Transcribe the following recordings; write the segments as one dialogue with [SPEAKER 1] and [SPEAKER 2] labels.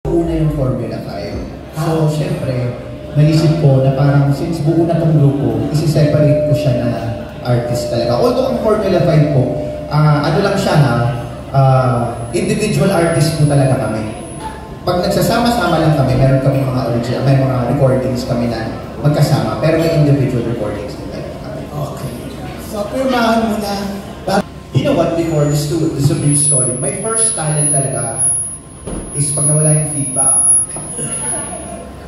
[SPEAKER 1] una yung Formula 5. So, syempre, naisip ko na parang since buo na tong grupo, isi-separate ko siya na artist talaga. Although ang Formula 5 po, ano lang siya ha, individual artist po talaga kami. Pag nagsasama-sama lang kami, meron kami mga original, may mga recordings kami na magkasama, pero may individual recordings din talaga kami.
[SPEAKER 2] Okay. So, pirmahan mo na.
[SPEAKER 1] You know what, before this is a brief story, my first talent talaga is pag nawala yung feedback.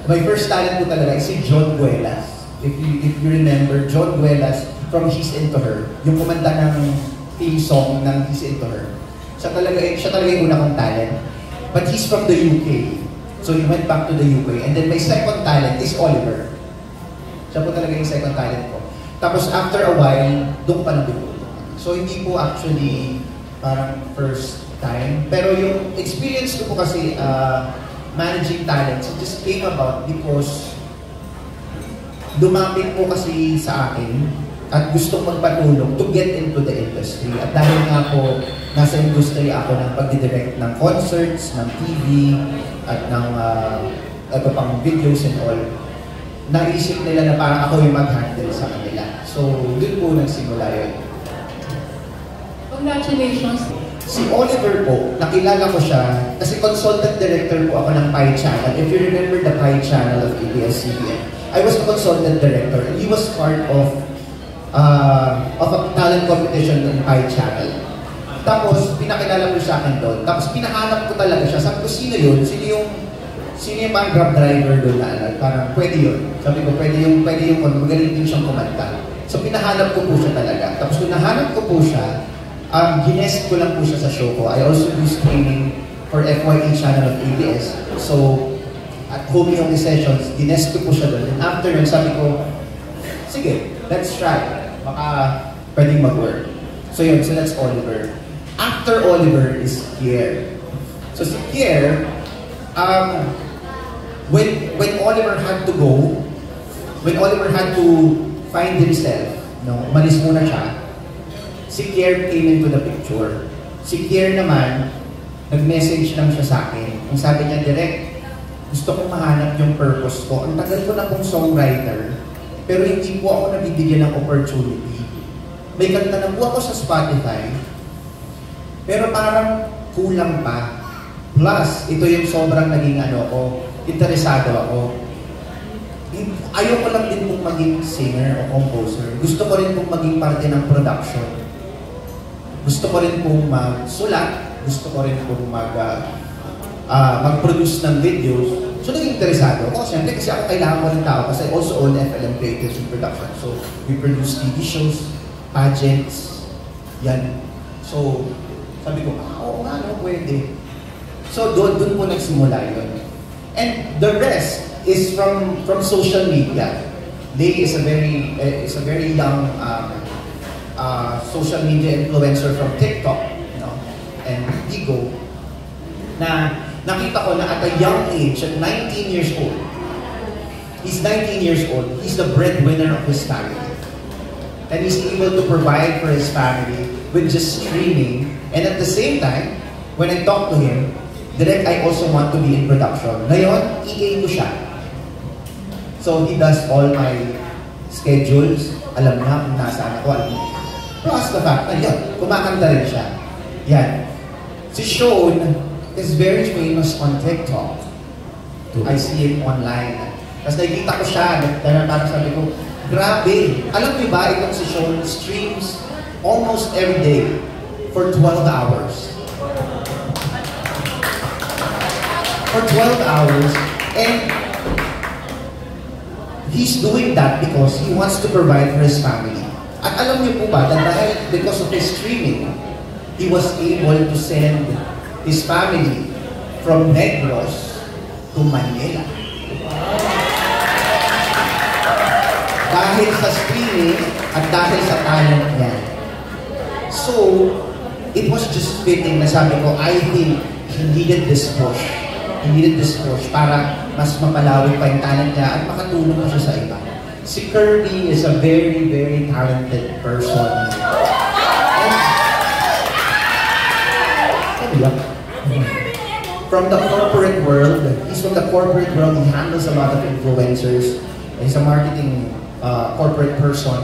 [SPEAKER 1] My first talent ko talaga is si John Buelas. If you remember, John Buelas from He's Into Her, yung kumanta ng theme song ng He's Into Her. Siya talaga yung una kong talent. But he's from the UK. So he went back to the UK. And then my second talent is Oliver. Siya po talaga yung second talent ko. Tapos after a while, doon pa nabuo. So hindi po actually parang first time. Pero yung experience ko po kasi managing talents, it just came about because lumapit po kasi sa akin at gustong magpatulong to get into the industry. At dahil nga po, nasa industry ako ng pag-direct ng concerts, ng TV, at ng pang videos and all, naisip nila na parang ako yung mag-handle sa kanila. So, doon po nagsimula yun.
[SPEAKER 3] Congratulations!
[SPEAKER 1] Si Oliver po, nakilala ko siya kasi consultant director po ako ng Pie Channel. If you remember the Pie Channel of ABS-CBN, I was a consultant director and he was part of a talent competition ng Pie Channel. Tapos, pinakilala ko sa akin doon. Tapos, pinahanap ko talaga siya. Sabi ko, sino yun? Sino yung mga grab driver doon na parang pwede yun. Sabi ko, pwede yung magaling din siyang kumanta. So, pinahanap ko po siya talaga. Tapos, kung nahanap ko po siya, ginest ko lang po siya sa show ko. I also do streaming for FYE channel of ABS. So, at home yung sessions, ginest ko po siya doon. And after yun, sabi ko, sige, let's try. Baka pwedeng mag-work. So yun, so that's Oliver. After Oliver is Kier. So si Kier, when Oliver had to go, when Oliver had to find himself, umalis muna siya, si Kier came into the picture. Si Kier naman, nag-message lang siya sa akin. Ang sabi niya, direct, gusto kong mahanap yung purpose ko. Ang tagal ko na pong songwriter, pero hindi po ako nabibigyan ng opportunity. May kanta na po ako sa Spotify, pero parang kulang pa. Plus, ito yung sobrang naging interesado ako. Ayoko lang din pong maging singer o composer. Gusto ko rin pong maging parte ng production. Gusto ko rin pong magsulat. Gusto ko rin pong mag-produce ng videos. So, naging interesado ako. Siyempre, kasi ako kailangan ko ng tao kasi I also own FLM Creatives and Production. So, we produce TV shows, pageants, yan. So, sabi ko, oo nga, pwede. So, doon po nagsimula yun. And the rest is from social media. Lay is a very young social media influencer from TikTok, and Bigo, na nakita ko na at a young age, at 19 years old, he's 19 years old, he's the breadwinner of his family. And he's able to provide for his family with just streaming. And at the same time, when I talk to him, direct, I also want to be in production. Ngayon, EA ko siya. So he does all my schedules. Alam na kung nasaan ako. Plus the fact na yun, kumakanta rin siya. Yan. Si Sean is very famous on TikTok. I see him online. Tapos nakikita ko siya, parang sabi ko, grabe! Alam niyo ba, itong si Sean streams almost every day for 12 hours. For 12 hours. And he's doing that because he wants to provide for his family. At alam niyo po ba, dahil because of his streaming, he was able to send his family from Negros to Manila. Dahil sa streaming at dahil sa talent niya. So, it was just fitting na sabi ko, I think he needed this push. He needed this push para mas mapalawig pa yung talent niya at makatulong pa siya sa iba. Si Kirby is a very, very talented person. from the corporate world. He's from the corporate world. He handles a lot of influencers. He's a marketing corporate person.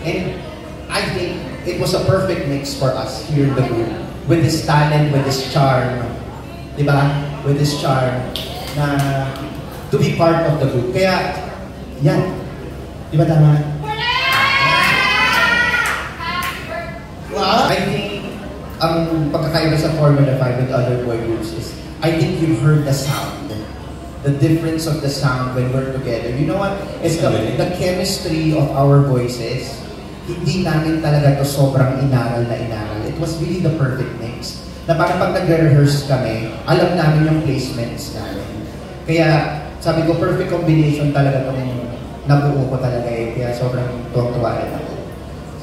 [SPEAKER 1] And I think it was a perfect mix for us here in the group. With his talent, with his charm. Diba? With his charm. Na to be part of the group. Kaya, yan. Diba tama? Wow. I think ang pagkakaiba sa Formula 5 with other boy groups is I think you've heard the sound. The difference of the sound when we're together. You know what? It's the chemistry of our voices. Hindi namin talaga to sobrang inaral na inaral. It was really the perfect mix. Na parang pag nagre-rehearse kami, alam namin yung placements namin. Kaya sabi ko, perfect combination talaga itong nabuo ko talaga eh. Kaya sobrang tuwang-tuwa rin ako.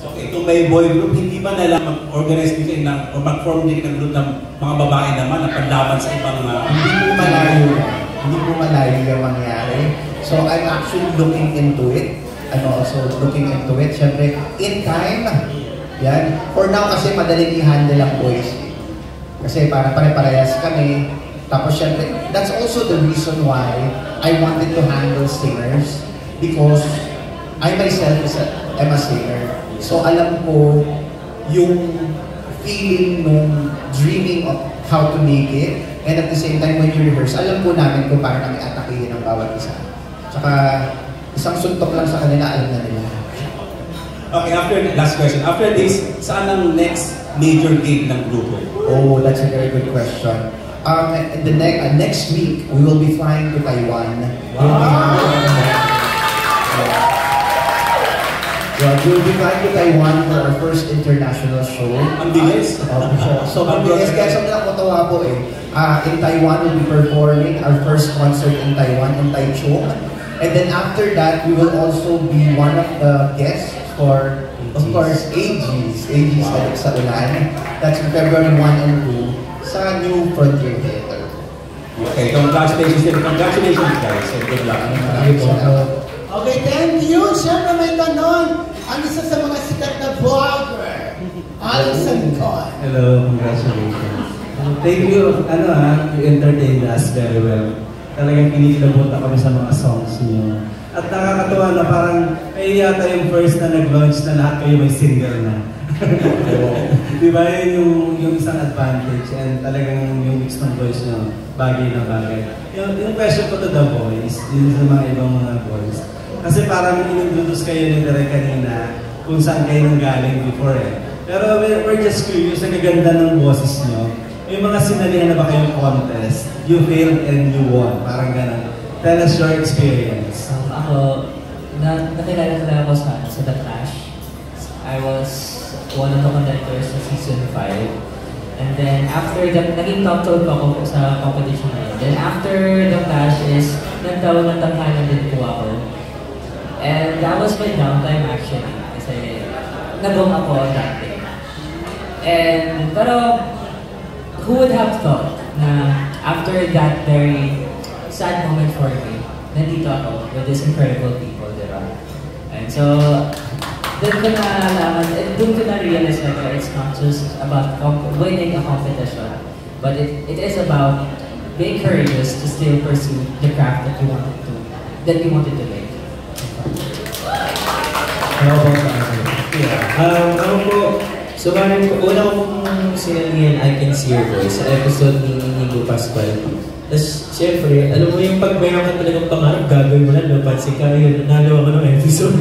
[SPEAKER 3] So itong may boy group, hindi ba nalang mag-organize din ng o mag-form din ng group ng mga babae naman na panlaban sa ibang
[SPEAKER 1] Hindi po malayo. Hindi po malayo yung mangyari. So I'm actually looking into it. I'm also looking into it. Siyempre, in time, yan. For now kasi madaling i-handle ang boys. Kasi parang pare-parehas kami. Tapos syempre, that's also the reason why I wanted to handle singers. Because I myself am a singer. So alam ko yung feeling nung dreaming of how to make it. And at the same time, when you rehearse, alam po namin kung paano kami atakihin ang bawat isa. Tsaka, isang suntok lang sa kanila, alam na nila.
[SPEAKER 3] Okay, last question. After this, saan ang next major gig ng grupo?
[SPEAKER 1] Oh, that's a very good question. Next week, we will be flying to Taiwan.
[SPEAKER 3] Wow!
[SPEAKER 1] We'll be flying to Taiwan for our first international show.
[SPEAKER 3] Ang bilis.
[SPEAKER 1] So, ang bilis. Kaya sabi lang ko tawa po eh. In Taiwan, we'll be performing our first concert in Taiwan, in Taichung. And then after that, we will also be one of the guests for, of course, AGs. AGs wow. Sa Ulan. That's in February 1 and 2 sa New Frontier Theater.
[SPEAKER 3] Okay, congratulations guys. And good luck.
[SPEAKER 2] Okay, thank you. Siyempre may tanong. Ang isa sa mga sikat na vlogger, Alison Con.
[SPEAKER 4] Hello, congratulations. Thank you, you entertained us very well. Talagang kinikilabot kami sa mga songs niyo. At nakakatuwa na parang kayo yata yung first na nag-launch na lahat kayo may single na. Di ba yun yung isang advantage and talagang yung mix ng voice nyo, bagay na bagay. Yung question ko to the boys, yun sa mga ibang mga boys. Kasi parang inintroduce kayo ni Derek kanina kung saan kayo nanggaling before eh. Pero we're just curious, ang gaganda ng boses nyo. May mga sinalihan na ba kayong contest? You failed and you won. Parang ganun. Tell us your experience.
[SPEAKER 5] Ako, nakilala ko sa The Clash. I was one of the contenders sa season 5. And then after that, naging top 12 ako sa competition na yun. Then after The Clash is, nagtawag ng tanghalan din po ako. And that was my downtime actually. Kasi nagong ako that day. And, pero, who would have thought na after that very sad moment for me, nandito ako with these incredible people, di ba? And so, doon ko na-alaman, and doon ko na-realize na it's not just about winning a competition, but it is about being courageous to still pursue the craft that you wanted to make.
[SPEAKER 4] How about ako po, sumarin ko, una ko pong sinalihan I Can See Your Voice sa episode ni Nico Pascual. Tapos, syempre, alam mo yung pag mayroon ka talagang pangarap, gagawin mo na, napansin ka, yun, nalo ako ng episode.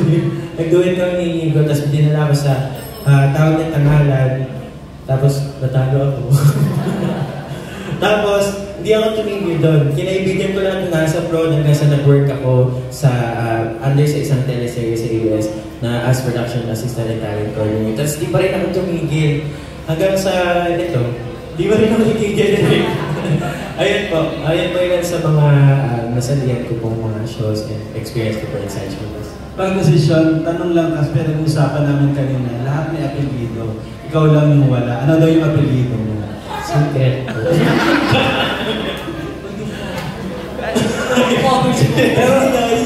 [SPEAKER 4] Nag-duet kami ni Nico, tapos dinala ko sa tawag ng tanghalan, tapos natalo ako. Tapos, hindi ako tumigil doon. Kinaibigan ko lang nasa pro hanggang sa nag-work ako sa under sa isang teleserye sa US na as production assistant and talent coordinator. Tapos di pa rin ako tumigil hanggang sa ito. Di pa rin ako tumigil. Ayun po yun sa mga nasalihan ko pong mga shows and experience ko po in San Juan.
[SPEAKER 2] Pag-decision, tanong lang kasi pero usapan namin kanina, lahat may apelyido. Ikaw lang yung wala. Ano daw yung apelyido mo?
[SPEAKER 5] Secret.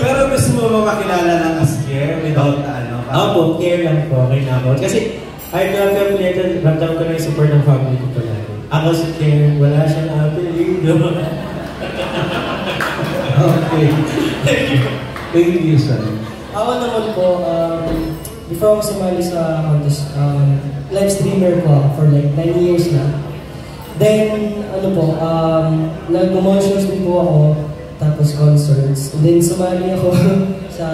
[SPEAKER 2] pero gusto mo ba makilala ng Asker without
[SPEAKER 4] Care lang po, okay na ako. Kasi, I love them later, ramdam ko na yung support ng family ko palagi. Ako si Ken, wala siyang apelido. Okay. Thank you, sir.
[SPEAKER 6] Ako naman po, before ako sumali sa contest, live streamer po ako for like 9 years na. Then, ano po, nag-mall shows din po ako, tapos concerts. And then, sumali ako sa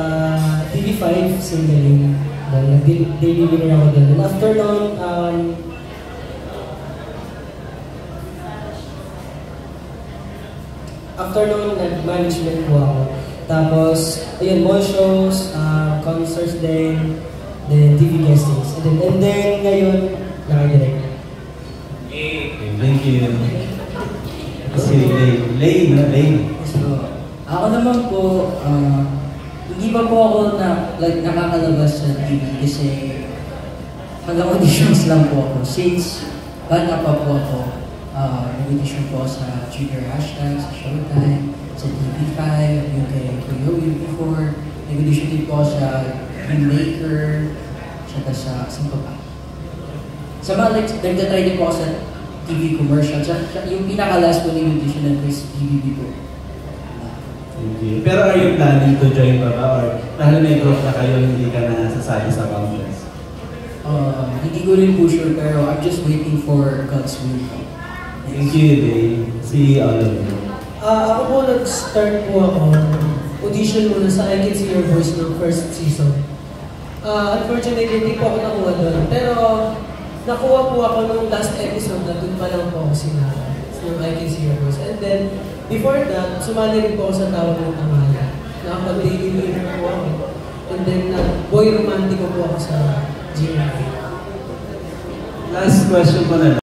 [SPEAKER 6] TV5, singling. Then, nag-daily winner ako din. And after noon, nag-management po ako. Tapos, ayun, mall shows, concerts din, then TV guestings. And then ngayon, nakadirect.
[SPEAKER 4] Thank you. Si Lane.
[SPEAKER 7] So, ako naman po, hindi pa po ako nakakalabas sa TV kasi hanggang auditions lang po ako. Since bata pa po ako, nag-audition po sa Junior Hashtag, sa Showtime, sa TV5, yung kay Kuya Will before. Nag-audition din po sa Filmmaker, saka sa Sampa pa. Sa mga nagtatry din po ako sa TV commercial. Yung pinaka-last po na yung audition ng Chris PBB po.
[SPEAKER 4] Okay. Pero are you planning to join pa ba? Or dahil may group na kayo, hindi ka na sasali sa contest?
[SPEAKER 7] Hindi ko rin po sure, pero I'm just waiting for God's will.
[SPEAKER 4] Thank you, Dave. See all of you.
[SPEAKER 6] Ako po nag-start po ako, audition muna sa I Can See Your Voice ng first season. Unfortunately, hindi po ako nakuha doon. Pero nakuha po ako nung last episode na doon pa lang po ako sinala. Yung I Can See Your Voice. And then, before that, sumali rin po ako sa Tawag ng Tanghala. Nakapag-daily winner po ako. And then, boy romantic po ako sa GMA.
[SPEAKER 4] Last question ko na lang.